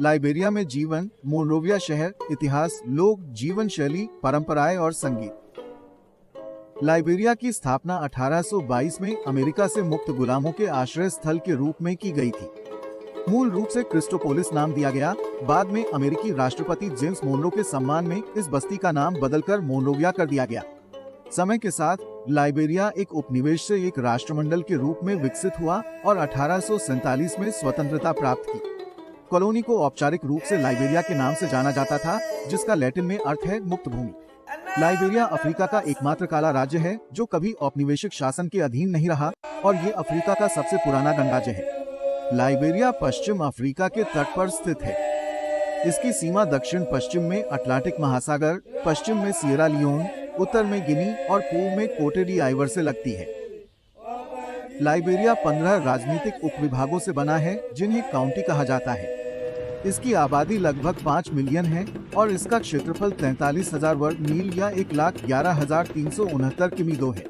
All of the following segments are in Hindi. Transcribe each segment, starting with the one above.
लाइबेरिया में जीवन, मोनरोविया शहर, इतिहास, लोग, जीवन शैली, परंपराएं और संगीत। लाइबेरिया की स्थापना 1822 में अमेरिका से मुक्त गुलामों के आश्रय स्थल के रूप में की गई थी। मूल रूप से क्रिस्टोपोलिस नाम दिया गया। बाद में अमेरिकी राष्ट्रपति जेम्स मोनरो के सम्मान में इस बस्ती का नाम बदलकर मोनरोविया कर दिया गया। समय के साथ लाइबेरिया एक उपनिवेश से एक राष्ट्रमंडल के रूप में विकसित हुआ और 1847 में स्वतंत्रता प्राप्त की। कॉलोनी को औपचारिक रूप से लाइबेरिया के नाम से जाना जाता था, जिसका लैटिन में अर्थ है मुक्त भूमि। लाइबेरिया अफ्रीका का एकमात्र काला राज्य है जो कभी औपनिवेशिक शासन के अधीन नहीं रहा और ये अफ्रीका का सबसे पुराना गणराज्य है। लाइबेरिया पश्चिम अफ्रीका के तट पर स्थित है। इसकी सीमा दक्षिण पश्चिम में अटलांटिक महासागर, पश्चिम में सिएरा लियोन, उत्तर में गिनी और पूर्व में कोटे डी आइवर से लगती है। लाइबेरिया 15 राजनीतिक उपविभागों से बना है, जिन्हें काउंटी कहा जाता है। इसकी आबादी लगभग 5 मिलियन है और इसका क्षेत्रफल 43,000 वर्ग मील या 1,11,369 किमी2 है।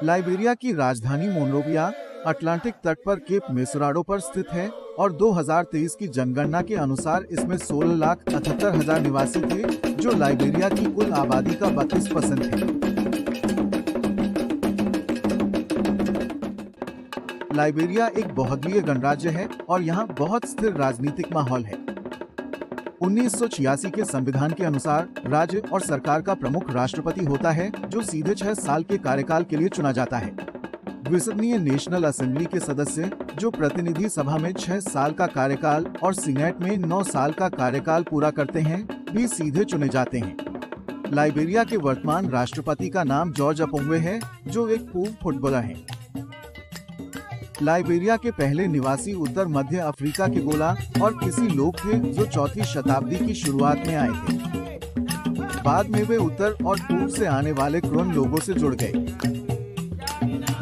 लाइबेरिया की राजधानी मोनरोविया अटलांटिक तट पर केप मेसोराडो पर स्थित है और 2023 की जनगणना के अनुसार इसमें 16,78,000 निवासी थे, जो लाइबेरिया की कुल आबादी का 32% है। लाइबेरिया एक बहुदलीय गणराज्य है और यहाँ बहुत स्थिर राजनीतिक माहौल है। 1986 के संविधान के अनुसार राज्य और सरकार का प्रमुख राष्ट्रपति होता है, जो सीधे 6 साल के कार्यकाल के लिए चुना जाता है। द्विसदनीय नेशनल असेंबली के सदस्य, जो प्रतिनिधि सभा में 6 साल का कार्यकाल और सीनेट में 9 साल का कार्यकाल पूरा करते हैं, भी सीधे चुने जाते हैं। लाइबेरिया के वर्तमान राष्ट्रपति का नाम जॉर्ज अपोंगे है, जो एक पूर्व फुटबॉलर हैं। लाइबेरिया के पहले निवासी उत्तर मध्य अफ्रीका के गोला और किसी लोग थे, जो 4वीं शताब्दी की शुरुआत में आए थे। बाद में वे उत्तर और पूर्व से आने वाले क्रोन लोगों से जुड़ गए।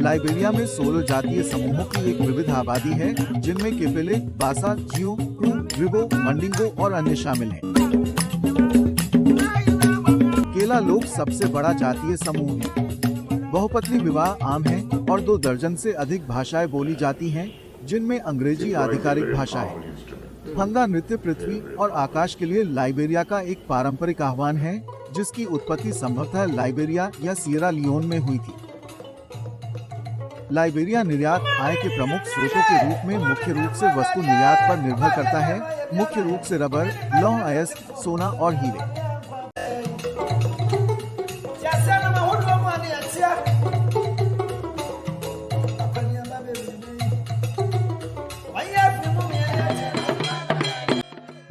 लाइबेरिया में 16 जातीय समूहों की एक विविध आबादी है, जिनमें केपेले, बासा, जियो, क्रू, रिबो, मंडिंगो और अन्य शामिल हैं। केला लोग सबसे बड़ा जातीय समूह है। बहुपत्नी विवाह आम है और 2 दर्जन से अधिक भाषाएं बोली जाती हैं, जिनमें अंग्रेजी आधिकारिक भाषा है। फंगा नृत्य पृथ्वी और आकाश के लिए लाइबेरिया का एक पारंपरिक आह्वान है, जिसकी उत्पत्ति संभवतः लाइबेरिया या सिएरा लियोन में हुई थी। लाइबेरिया निर्यात आय के प्रमुख स्रोतों के रूप में मुख्य रूप से वस्तु निर्यात पर निर्भर करता है, मुख्य रूप से रबर, लौह अयस्क, सोना और हीरे।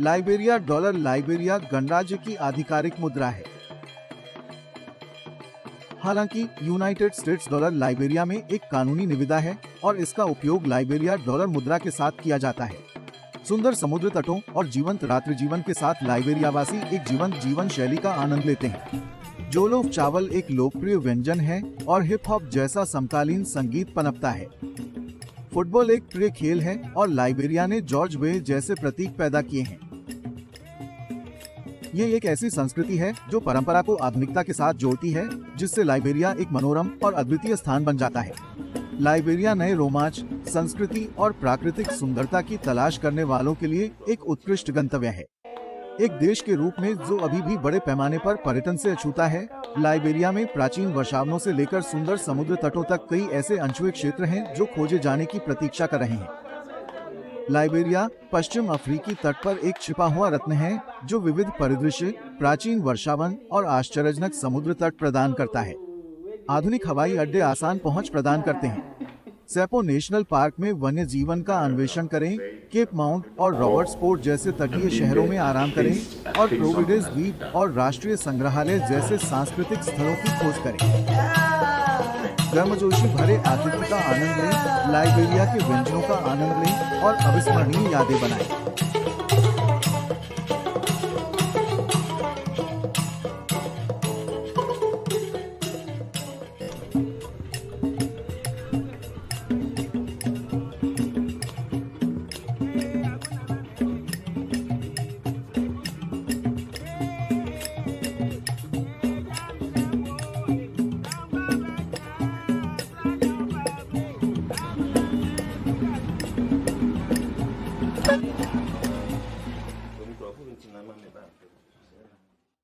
लाइबेरिया डॉलर लाइबेरिया गणराज्य की आधिकारिक मुद्रा है। हालांकि यूनाइटेड स्टेट्स डॉलर लाइबेरिया में एक कानूनी निविदा है और इसका उपयोग लाइबेरिया डॉलर मुद्रा के साथ किया जाता है। सुंदर समुद्र तटों और जीवंत रात्रि जीवन के साथ लाइबेरिया वासी एक जीवंत जीवन शैली का आनंद लेते हैं। जोलोफ चावल एक लोकप्रिय व्यंजन है और हिप हॉप जैसा समकालीन संगीत पनपता है। फुटबॉल एक प्रिय खेल है और लाइबेरिया ने जॉर्ज वे जैसे प्रतीक पैदा किए हैं। ये एक ऐसी संस्कृति है जो परंपरा को आधुनिकता के साथ जोड़ती है, जिससे लाइबेरिया एक मनोरम और अद्वितीय स्थान बन जाता है। लाइबेरिया नए रोमांच, संस्कृति और प्राकृतिक सुंदरता की तलाश करने वालों के लिए एक उत्कृष्ट गंतव्य है। एक देश के रूप में जो अभी भी बड़े पैमाने पर पर्यटन से अछूता है, लाइबेरिया में प्राचीन वर्षावनों से लेकर सुंदर समुद्र तटों तक कई ऐसे अनछुए क्षेत्र हैं जो खोजे जाने की प्रतीक्षा कर रहे हैं। लाइबेरिया पश्चिम अफ्रीकी तट पर एक छिपा हुआ रत्न है, जो विविध परिदृश्य, प्राचीन वर्षावन और आश्चर्यजनक समुद्र तट प्रदान करता है। आधुनिक हवाई अड्डे आसान पहुंच प्रदान करते हैं। सेपो नेशनल पार्क में वन्य जीवन का अन्वेषण करें, केप माउंट और रॉबर्ट्स पोर्ट जैसे तटीय शहरों में आराम करें और प्रोविडेंस द्वीप और राष्ट्रीय संग्रहालय जैसे सांस्कृतिक स्थलों की खोज करें। गर्मजोशी भरे आतिथ्य का आनंद लें, लाइबेरिया के व्यंजनों का आनंद लें और अविस्मरणीय यादें बनाएं।